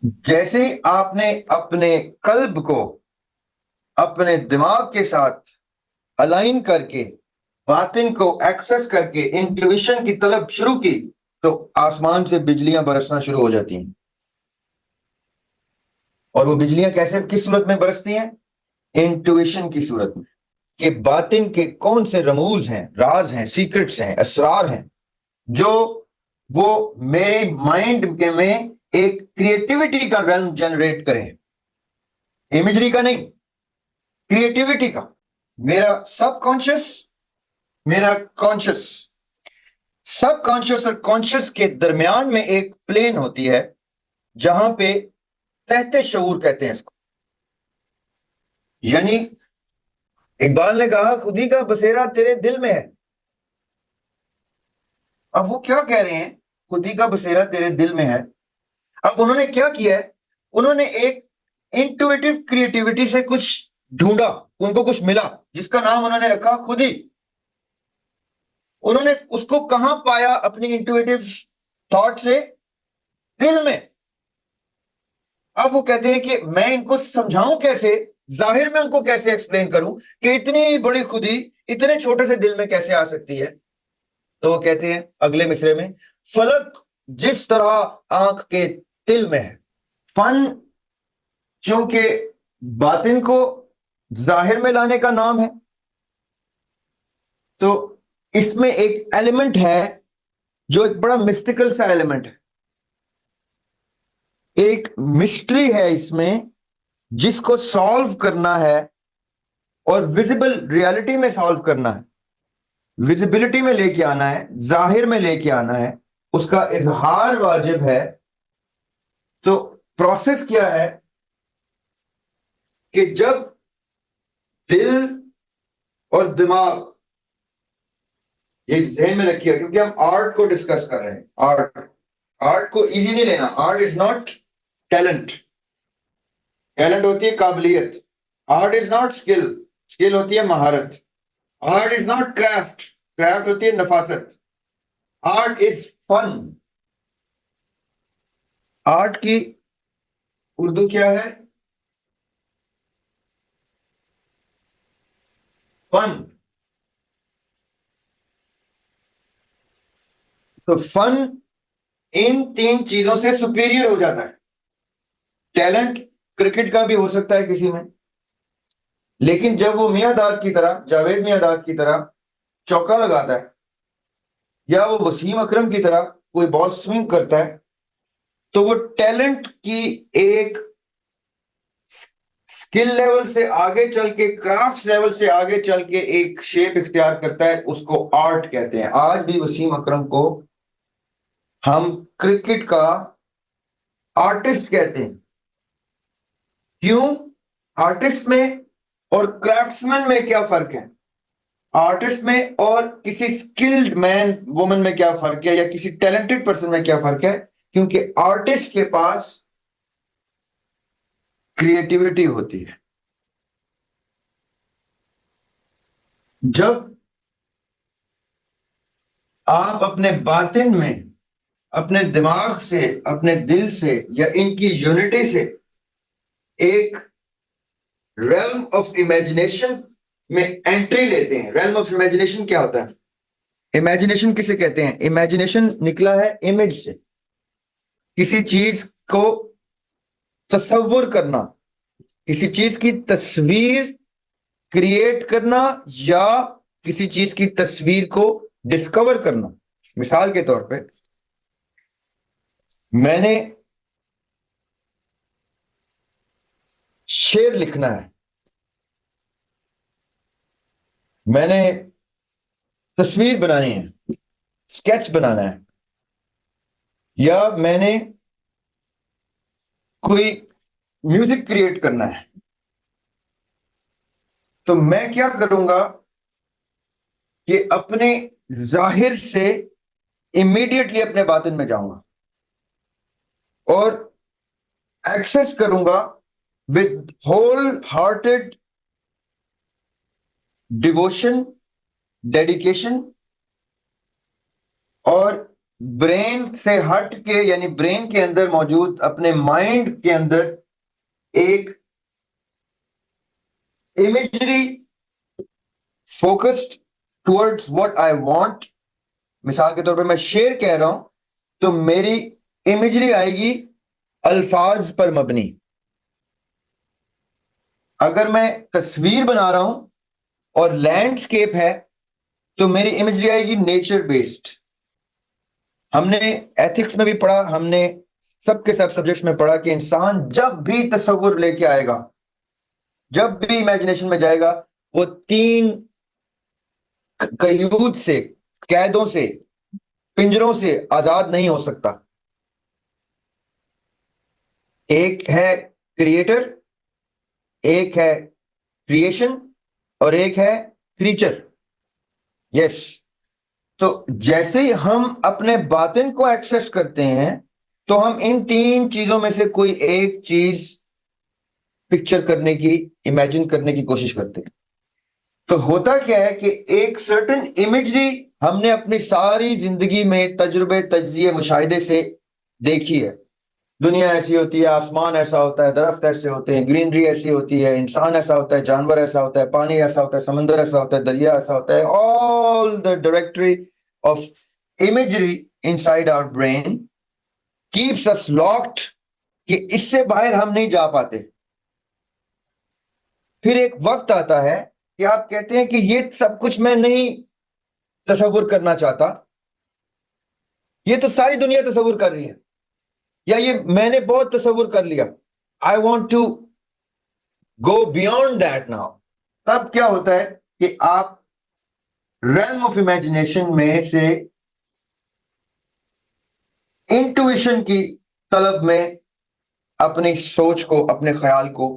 जैसे ही आपने अपने कल्ब को अपने दिमाग के साथ अलाइन करके बातिन को एक्सेस करके इंट्यूशन की तलब शुरू की, तो आसमान से बिजलियां बरसना शुरू हो जाती हैं। और वो बिजलियां कैसे, किस सूरत में बरसती हैं? इंट्यूशन की सूरत में, कि बातिन के कौन से रमूज हैं, राज हैं, सीक्रेट्स हैं, असरार हैं, जो वो मेरे माइंड के में एक क्रिएटिविटी का रंग जनरेट करें। इमेजरी का नहीं, क्रिएटिविटी का। मेरा सबकॉन्शियस, मेरा कॉन्शियस, सबकॉन्शियस और कॉन्शियस के दरमियान में एक प्लेन होती है, जहां पे तहते शऊर कहते हैं इसको। यानी इकबाल ने कहा खुदी का बसेरा तेरे दिल में है। अब वो क्या कह रहे हैं? खुदी का बसेरा तेरे दिल में है। अब उन्होंने क्या किया है? उन्होंने एक इंटुइटिव क्रिएटिविटी से कुछ ढूंढा, उनको कुछ मिला, जिसका नाम उन्होंने रखा खुदी। उन्होंने उसको कहां पाया? अपनी इंटुइटिव थॉट से, दिल में। अब वो कहते हैं कि मैं इनको समझाऊं कैसे, जाहिर में उनको कैसे एक्सप्लेन करूं कि इतनी बड़ी खुदी इतने छोटे से दिल में कैसे आ सकती है? तो वो कहते हैं अगले मिसरे में, फलक जिस तरह आंख के तिल में है। फन चूंकि बातिन को जाहिर में लाने का नाम है, तो इसमें एक एलिमेंट है जो एक बड़ा मिस्टिकल सा एलिमेंट है। एक मिस्ट्री है इसमें, जिसको सॉल्व करना है और विजिबल रियलिटी में सॉल्व करना है, विजिबिलिटी में लेके आना है, जाहिर में लेके आना है, उसका इजहार वाजिब है। तो प्रोसेस क्या है कि जब दिल और दिमाग, ये जहन में रखिए क्योंकि हम आर्ट को डिस्कस कर रहे हैं। आर्ट, आर्ट को इजी नहीं लेना। Art is not talent. Talent होती है काबिलियत। Art is not skill. Skill होती है महारत। Art is not craft. Craft होती है नफासत। Art is fun. आर्ट की उर्दू क्या है? फन। तो फन इन तीन चीजों से सुपीरियर हो जाता है। टैलेंट क्रिकेट का भी हो सकता है किसी में, लेकिन जब वो मियां दाद की तरह, जावेद मियां दाद की तरह चौका लगाता है, या वो वसीम अकरम की तरह कोई बॉल स्विंग करता है, तो वो टैलेंट की एक स्किल लेवल से आगे चल के, क्राफ्ट लेवल से आगे चल के एक शेप इख्तियार करता है, उसको आर्ट कहते हैं। आज भी वसीम अकरम को हम क्रिकेट का आर्टिस्ट कहते हैं। क्यों? आर्टिस्ट में और क्राफ्ट्समैन में क्या फर्क है? आर्टिस्ट में और किसी स्किल्ड मैन वुमन में क्या फर्क है, या किसी टैलेंटेड पर्सन में क्या फर्क है? क्योंकि आर्टिस्ट के पास क्रिएटिविटी होती है। जब आप अपने बातिन में, अपने दिमाग से, अपने दिल से, या इनकी यूनिटी से एक रेल्म ऑफ इमेजिनेशन में एंट्री लेते हैं। रेल्म ऑफ इमेजिनेशन क्या होता है? इमेजिनेशन किसे कहते हैं? इमेजिनेशन निकला है इमेज से। किसी चीज को तसव्वुर करना, किसी चीज की तस्वीर क्रिएट करना, या किसी चीज की तस्वीर को डिस्कवर करना। मिसाल के तौर पे, मैंने शेर लिखना है, मैंने तस्वीर बनानी है, स्केच बनाना है, या मैंने कोई म्यूजिक क्रिएट करना है, तो मैं क्या करूंगा कि अपने जाहिर से इमीडिएटली अपने बातिन में जाऊंगा और एक्सेस करूंगा with whole hearted devotion, dedication और ब्रेन से हट के, यानी ब्रेन के अंदर मौजूद अपने माइंड के अंदर एक imagery focused towards what I want. मिसाल के तौर पे मैं शेर कह रहा हूं तो मेरी इमेजरी आएगी अल्फाज पर मबनी। अगर मैं तस्वीर बना रहा हूं और लैंडस्केप है तो मेरी इमेजरी आएगी नेचर बेस्ड। हमने एथिक्स में भी पढ़ा, हमने सबके सब सब्जेक्ट्स में पढ़ा कि इंसान जब भी तस्वुर लेके आएगा, जब भी इमेजिनेशन में जाएगा, वो तीन कयूद से, कैदों से, पिंजरों से आजाद नहीं हो सकता। एक है क्रिएटर, एक है क्रिएशन, और एक है क्रीचर। यस। तो जैसे ही हम अपने बातिन को एक्सेस करते हैं तो हम इन तीन चीजों में से कोई एक चीज पिक्चर करने की, इमेजिन करने की कोशिश करते हैं। तो होता क्या है कि एक सर्टेन इमेजरी हमने अपनी सारी जिंदगी में तजुर्बे, तज्जिए, मुशाहिदे से देखी है। दुनिया ऐसी होती है, आसमान ऐसा होता है, दरख्त ऐसे होते हैं, ग्रीनरी ऐसी होती है, इंसान ऐसा होता है, जानवर ऐसा होता है, पानी ऐसा होता है, समंदर ऐसा होता है, दरिया ऐसा होता है। All the directory of imagery inside our brain keeps us locked, कि इससे बाहर हम नहीं जा पाते। फिर एक वक्त आता है कि आप कहते हैं कि ये सब कुछ मैं नहीं तसव्वुर करना चाहता, ये तो सारी दुनिया तसव्वुर कर रही है, या ये मैंने बहुत तसव्वुर कर लिया, I want to go beyond that now. तब क्या होता है कि आप रेल्म ऑफ इमेजिनेशन में से इंट्यूशन की तलब में अपनी सोच को, अपने ख्याल को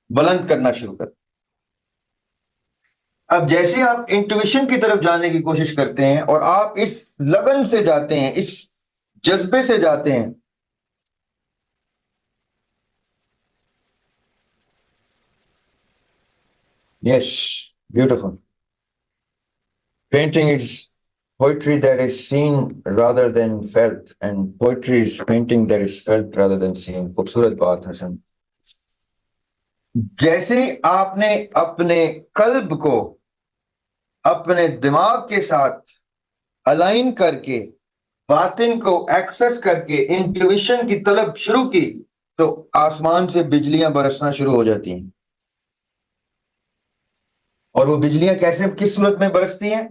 बुलंद करना शुरू कर। अब जैसे आप इंट्यूशन की तरफ जाने की कोशिश करते हैं और आप इस लगन से जाते हैं, इस जज्बे से जाते हैं, yes, beautiful. Painting is poetry that is seen rather than felt, and poetry is painting that is felt rather than seen। खूबसूरत बात हसन। जैसे आपने अपने कल्ब को अपने दिमाग के साथ अलाइन करके, बातिन को एक्सेस करके इंट्यूशन की तलब शुरू की, तो आसमान से बिजलियां बरसना शुरू हो जाती हैं। और वो बिजलियां कैसे, किस सूरत में बरसती हैं?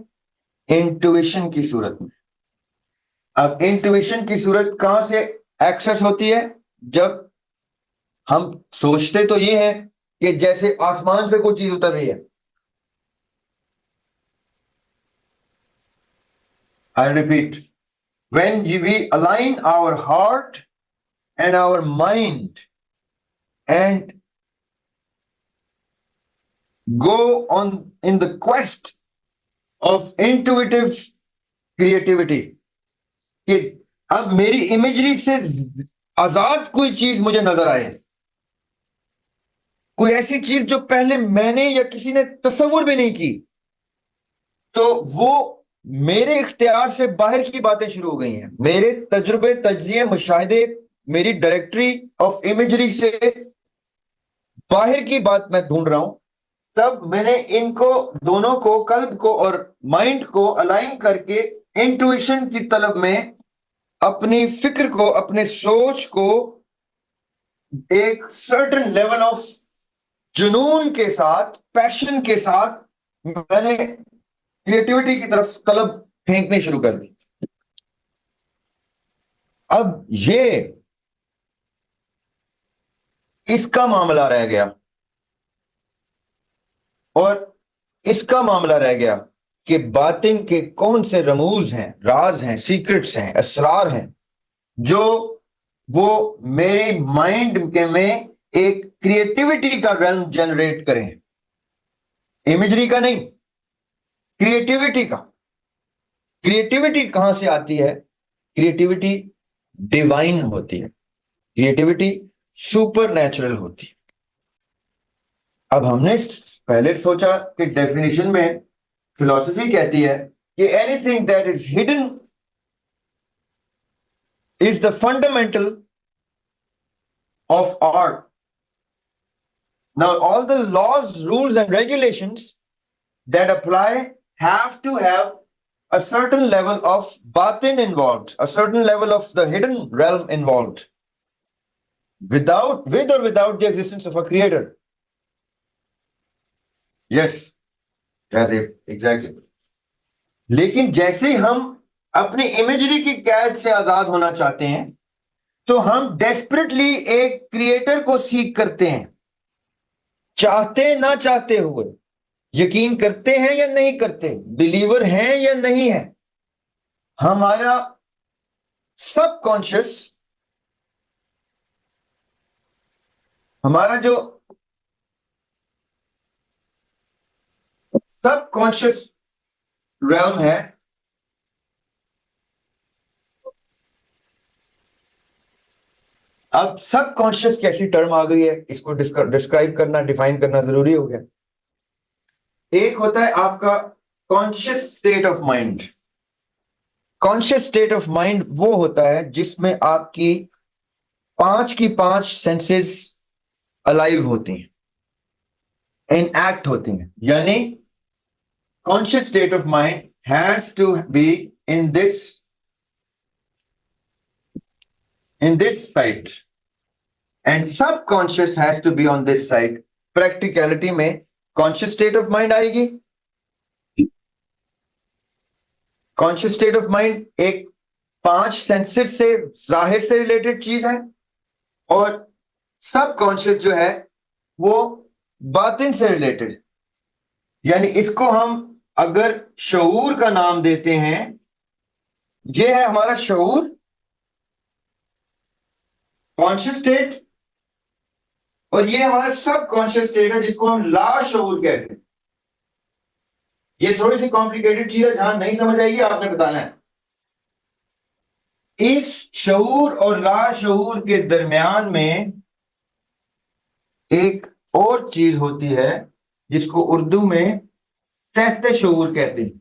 इंट्यूशन की सूरत में। अब इंट्यूशन की सूरत कहां से एक्सेस होती है? जब हम सोचते तो ये है कि जैसे आसमान से कोई चीज उतर रही है। I repeat, when we align our heart and our mind and go on in the quest of intuitive creativity, कि अब मेरी इमेजरी से आजाद कोई चीज मुझे नजर आए, कोई ऐसी चीज जो पहले मैंने या किसी ने तस्वुर भी नहीं की, तो वो मेरे इख्तियार से बाहर की बातें शुरू हो गई हैं। मेरे तजुर्बे, तज्जिए, मुशाहिदे, मेरी डायरेक्टरी ऑफ इमेजरी से बाहर की बात मैं ढूंढ रहा हूं। तब मैंने इनको दोनों को, कल्ब को और माइंड को अलाइन करके इंट्यूशन की तलब में अपनी फिक्र को, अपने सोच को एक सर्टेन लेवल ऑफ जुनून के साथ, पैशन के साथ मैंने क्रिएटिविटी की तरफ तलब फेंकनी शुरू कर दी। अब ये इसका मामला रह गया, और इसका मामला रह गया कि बातिन के कौन से रमूज हैं, राज हैं, सीक्रेट्स हैं, असरार हैं, जो वो मेरे माइंड के में एक क्रिएटिविटी का रंग जनरेट करें। इमेजरी का नहीं, क्रिएटिविटी का। क्रिएटिविटी कहां से आती है? क्रिएटिविटी डिवाइन होती है, क्रिएटिविटी सुपर नेचुरल होती है। अब हमने पहले सोचा कि डेफिनेशन में फिलॉसफी कहती है कि anything that is hidden is the fundamental of art. Now, all the laws, rules, and regulations that apply have to have a certain level of batin involved, a certain level of the hidden realm involved, with or without the existence of a creator. Yes, that's it, exactly. लेकिन जैसे हम अपनी imagery की कैद से आजाद होना चाहते हैं, तो हम डेस्परेटली एक क्रिएटर को सीख करते हैं, चाहते ना चाहते हुए, यकीन करते हैं या नहीं करते, बिलीवर हैं या नहीं है, हमारा सबकॉन्शियस, हमारा जो सबकॉन्शियस realm है, अब सबकॉन्शियस कैसी टर्म आ गई है, इसको डिस्क्राइब करना, डिफाइन करना जरूरी हो गया। एक होता है आपका conscious state of mind. Conscious state of mind वो होता है जिसमें आपकी पांच की पांच सेंसेस अलाइव होती हैं, इन एक्ट होती हैं, यानी conscious state of mind has to be in this side and subconscious has to be on this side. Practicality में conscious state of mind आएगी। conscious state of mind एक पांच senses से जाहिर से रिलेटेड चीज है, और सबकॉन्शियस जो है वो बातिन से रिलेटेड है। यानी इसको हम अगर शऊर का नाम देते हैं, ये है हमारा शऊर, कॉन्शियस स्टेट, और ये हमारा सबकॉन्शियस स्टेट है जिसको हम लाशऊर कहते हैं। ये थोड़ी सी कॉम्प्लिकेटेड चीज है, जहां नहीं समझ आएगी आपने बताना है। इस शऊर और लाशऊर के दरमियान में एक और चीज होती है जिसको उर्दू में तहते शऊर कहते हैं।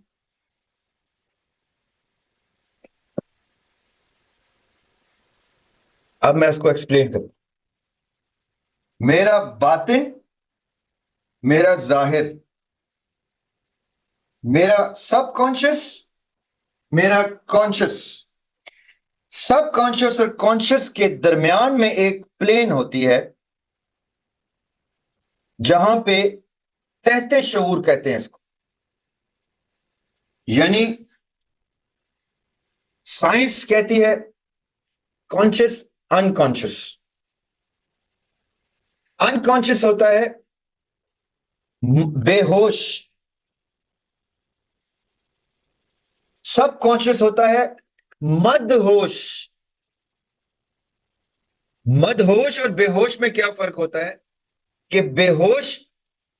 अब मैं उसको एक्सप्लेन करता हूं। मेरा बातिन, मेरा जाहिर, मेरा सबकॉन्शियस, मेरा कॉन्शियस। सबकॉन्शियस और कॉन्शियस के दरमियान में एक प्लेन होती है जहां पे तहते शऊर कहते हैं इसको। यानी साइंस कहती है कॉन्शियस अनकॉन्शियस। अनकॉन्शियस होता है बेहोश, सबकॉन्शियस होता है मदहोश। मदहोश और बेहोश में क्या फर्क होता है कि बेहोश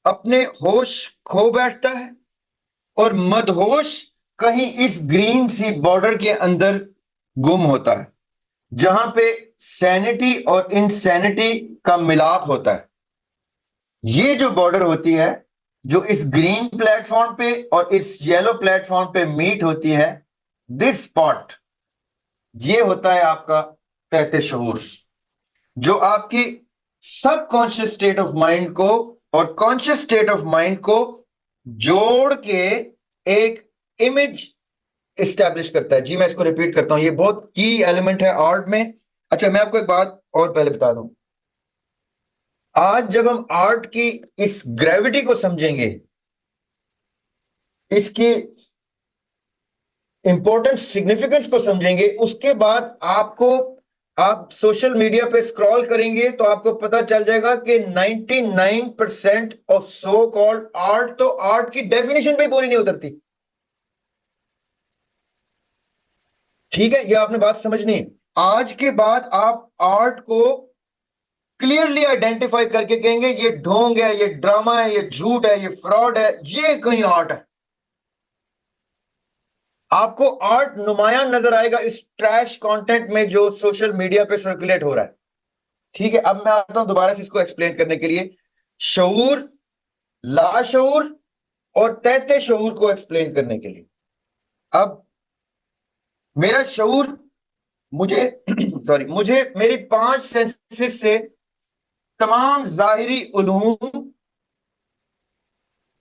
अपने होश खो बैठता है, और मदहोश कहीं इस ग्रीन सी बॉर्डर के अंदर गुम होता है, जहां पे सैनिटी और इनसैनिटी का मिलाप होता है। ये जो बॉर्डर होती है, जो इस ग्रीन प्लेटफॉर्म पे और इस येलो प्लेटफॉर्म पे मीट होती है, दिस स्पॉट, ये होता है आपका तहते शऊर, जो आपकी सबकॉन्शियस स्टेट ऑफ माइंड को और कॉन्शियस स्टेट ऑफ माइंड को जोड़ के एक इमेज एस्टैब्लिश करता है। जी मैं इसको रिपीट करता हूं, ये बहुत की एलिमेंट है आर्ट में। अच्छा, मैं आपको एक बात और पहले बता दूं, आज जब हम आर्ट की इस ग्रेविटी को समझेंगे, इसकी इंपॉर्टेंस, सिग्निफिकेंस को समझेंगे, उसके बाद आप सोशल मीडिया पे स्क्रॉल करेंगे तो आपको पता चल जाएगा कि 99% ऑफ सो कॉल्ड आर्ट तो आर्ट की डेफिनेशन पे पूरी नहीं उतरती। ठीक है, ये आपने बात समझनी है। आज के बाद आप आर्ट को क्लियरली आइडेंटिफाई करके कहेंगे ये ढोंग है, ये ड्रामा है, ये झूठ है, ये फ्रॉड है, ये कहीं आर्ट है। आपको आर्ट नुमायां नजर आएगा इस ट्रैश कंटेंट में जो सोशल मीडिया पे सर्कुलेट हो रहा है। ठीक है, अब मैं आता हूं दोबारा से इसको एक्सप्लेन करने के लिए, शऊर, लाशऊर और तहते शऊर को एक्सप्लेन करने के लिए। अब मेरा शऊर मुझे सॉरी, मुझे मेरी 5 सेंसेस से तमाम जाहिरी उलूम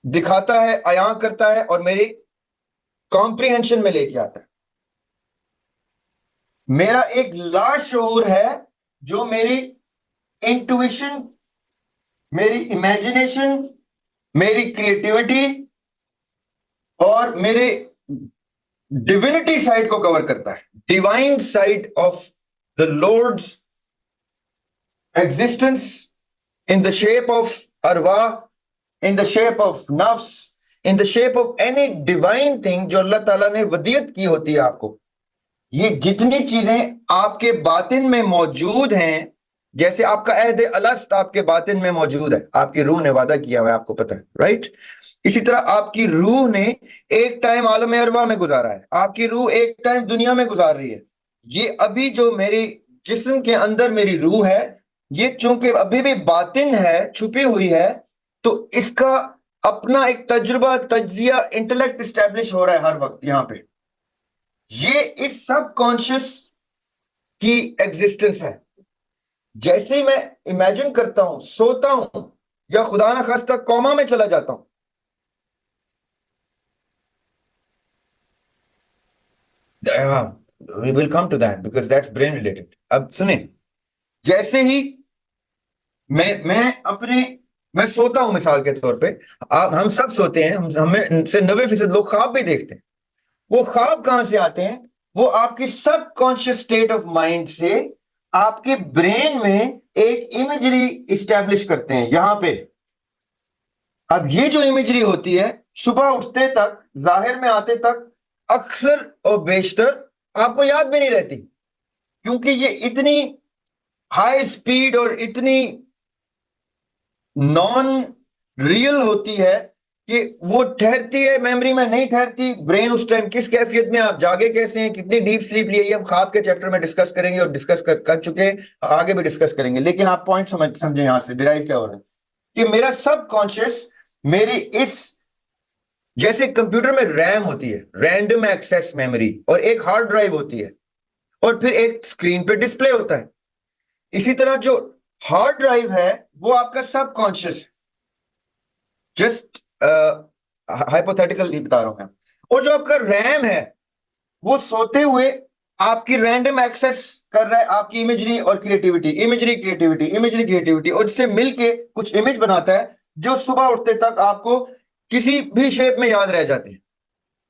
दिखाता है, अयां करता है और मेरी कॉम्प्रिहेंशन में लेके आता है। मेरा एक लाशऊर है जो मेरी इंट्यूशन, मेरी इमेजिनेशन, मेरी क्रिएटिविटी और मेरे डिविनिटी साइड को कवर करता है, divine side of the lord's existence in the shape of अरवा, इन द शेप ऑफ नफ्स, in the shape of any divine thing जो अल्लाह ताला ने वदियत की होती है आपको। ये जितनी चीजें आपके बातिन में मौजूद हैं, जैसे आपका अहद अलस्त आपके बातिन में मौजूद है, आपकी रूह ने वादा किया हुआ है, आपको पता है, राइट? इसी तरह आपकी रूह ने एक टाइम आलम अरवा में गुजारा है, आपकी रूह एक टाइम दुनिया में गुजार रही है। ये अभी जो मेरी जिस्म के अंदर मेरी रूह है, ये चूंकि अभी भी बातिन है, छुपी हुई है, तो इसका अपना एक तजुर्बा, तज्जिया, इंटेलेक्ट स्टैब्लिश हो रहा है हर वक्त यहां पे। ये इस सब कॉन्शियस की एग्जिस्टेंस है। जैसे ही मैं इमेजिन करता हूं, सोता हूं, या खुदा ना खास्ता कोमा में चला जाता हूं, we will come to that because that's brain related. अब सुने, जैसे ही मैं सोता हूं, मिसाल के तौर पे, हम सब सोते हैं, हम हमें से 90% लोग ख्वाब भी देखते हैं। वो ख्वाब कहां से आते हैं? वो आपकी सबकॉन्शियस स्टेट ऑफ माइंड से आपके ब्रेन में एक इमेजरी इस्टेब्लिश करते हैं यहां पे। अब ये जो इमेजरी होती है, सुबह उठते तक, जाहिर में आते तक, अक्सर और बेशतर आपको याद भी नहीं रहती, क्योंकि ये इतनी हाई स्पीड और इतनी नॉन रियल होती है कि वो ठहरती है मेमोरी में, नहीं ठहरती। ब्रेन उस टाइम किस कैफियत में, आप जागे कैसे हैं, कितनी डीप स्लीप लिए, ये हम ख्वाब के चैप्टर में डिस्कस करेंगे और डिस्कस कर चुके हैं, आगे भी डिस्कस करेंगे। लेकिन आप पॉइंट समझे यहां से डिराइव क्या हो रहा है कि मेरा सबकॉन्शियस मेरी इस, जैसे कंप्यूटर में रैम होती है, रैंडम एक्सेस मेमोरी, और एक हार्ड ड्राइव होती है, और फिर एक स्क्रीन पे डिस्प्ले होता है। इसी तरह जो हार्ड ड्राइव है वो आपका सबकॉन्शियस है, जस्ट हाइपोथेटिकल बता रहा हूं मैं। और जो आपका रैम है वो सोते हुए आपकी रैंडम एक्सेस कर रहा है आपकी इमेजरी और creativity, imagery creativity, imagery creativity, और इससे मिलके कुछ इमेज बनाता है जो सुबह उठते तक आपको किसी भी शेप में याद रह जाते हैं।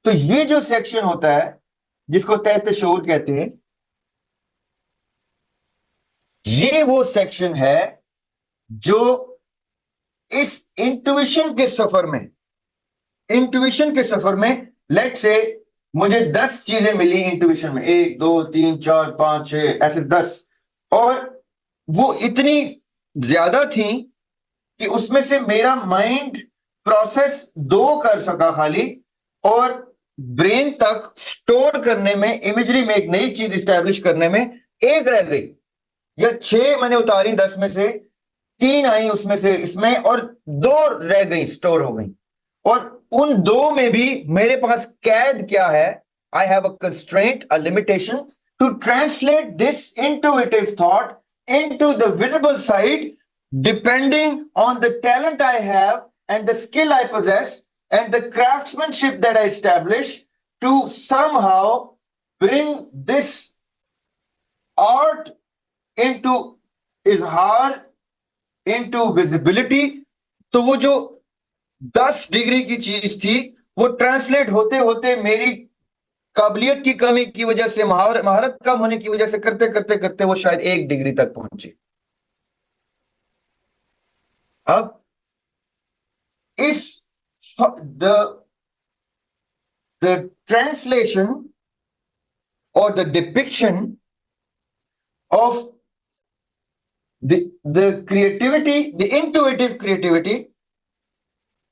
तो ये जो सेक्शन होता है जिसको तहत शऊर कहते हैं, ये वो सेक्शन है जो इस इंट्यूशन के सफर में लेट से मुझे 10 चीजें मिली इंट्यूशन में, 1 2 3 4 5 6 ऐसे 10, और वो इतनी ज्यादा थी कि उसमें से मेरा माइंड प्रोसेस 2 कर सका खाली, और ब्रेन तक स्टोर करने में, इमेजरी में एक नई चीज स्टैब्लिश करने में 1 रह गई, या 6 मैंने उतारी 10 में से, 3 आई उसमें से इसमें, और 2 रह गई, स्टोर हो गई। और उन 2 में भी मेरे पास कैद क्या है? I have a constraint, a limitation to translate this intuitive thought into the visible side, depending on the talent I have and the skill I possess and the craftsmanship that I establish to somehow bring this art into izhar, into visibility। तो वो जो 10 degree की चीज थी, वो translate होते होते मेरी काबिलियत की कमी की वजह से, महारत कम होने की वजह से, करते करते करते वो शायद 1 डिग्री तक पहुंची। अब इस the translation or the depiction of the creativity, the intuitive creativity,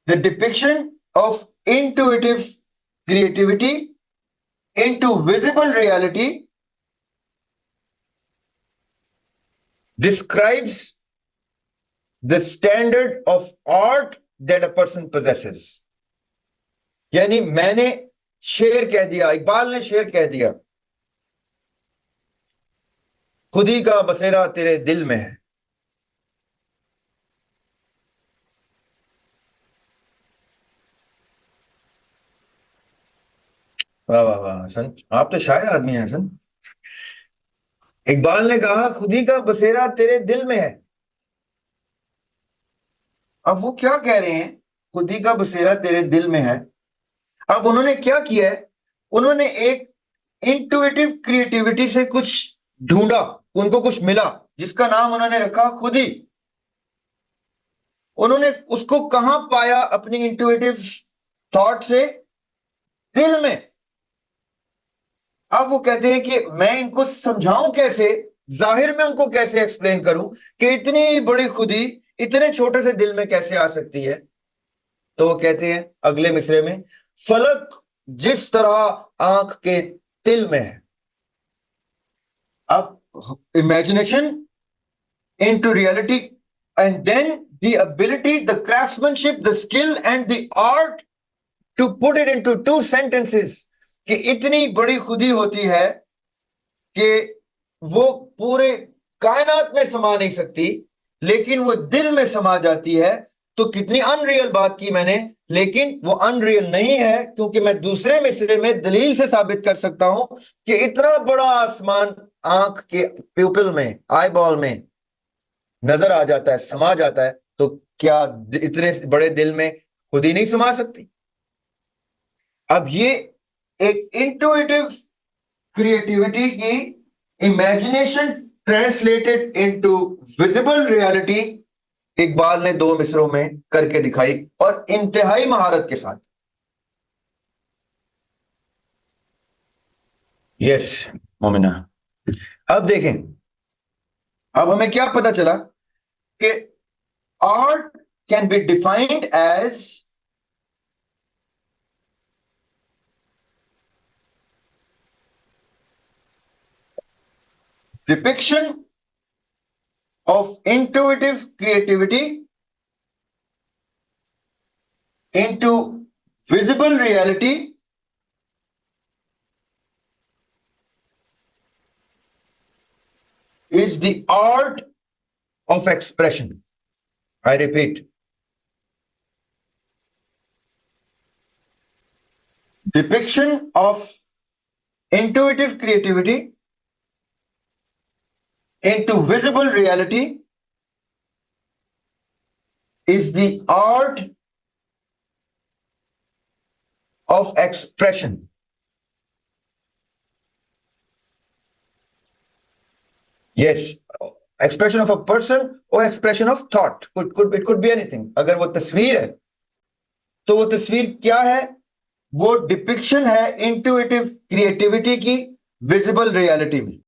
the depiction of intuitive creativity into visible reality describes the standard of art that a person possesses। यानी मैंने शेर कह दिया, इकबाल ने शेर कह दिया खुदी का बसेरा तेरे दिल में है। वाह वाह वाह हसन, आप तो शायर आदमी हैं हसन। इकबाल ने कहा खुदी का बसेरा तेरे दिल में है। अब वो क्या कह रहे हैं, खुदी का बसेरा तेरे दिल में है। अब उन्होंने क्या किया है, उन्होंने एक इंटुइटिव क्रिएटिविटी से कुछ ढूंढा, उनको कुछ मिला जिसका नाम उन्होंने रखा खुदी। उन्होंने उसको कहां पाया अपनी इंटुइटिव थॉट से? दिल में। अब वो कहते हैं कि मैं इनको समझाऊं कैसे, जाहिर में उनको कैसे एक्सप्लेन करूं कि इतनी बड़ी खुदी इतने छोटे से दिल में कैसे आ सकती है। तो वो कहते हैं अगले मिसरे में, फलक जिस तरह आंख के तिल में है। अब imagination into reality, and then the ability, the craftsmanship, the skill and the art to put it into two sentences कि इतनी बड़ी खुदी होती है कि वो पूरे कायनात में समा नहीं सकती, लेकिन वो दिल में समा जाती है। तो कितनी अनरियल बात की मैंने, लेकिन वो अनरियल नहीं है, क्योंकि मैं दूसरे मिसरे में दलील से साबित कर सकता हूं कि इतना बड़ा आसमान आंख के प्यूपिल में, आई बॉल में नजर आ जाता है, समा जाता है। तो क्या इतने बड़े दिल में खुद ही नहीं समा सकती? अब ये एक इंटुइटिव क्रिएटिविटी की imagination translated into visible reality Iqbal ने दो मिसरों में करके दिखाई, और इंतहाई महारत के साथ। यस मोमिना, अब देखें, अब हमें क्या पता चला कि art can be defined as depiction of intuitive creativity into visible reality is the art of expression. I repeat, depiction of intuitive creativity into visible reality is the art of expression. Yes, expression of a person or expression of thought. It could be anything. अगर वो तस्वीर है तो वो तस्वीर क्या है? वो डिपिक्शन है इंट्यूटिव क्रिएटिविटी की विजिबल रियलिटी में।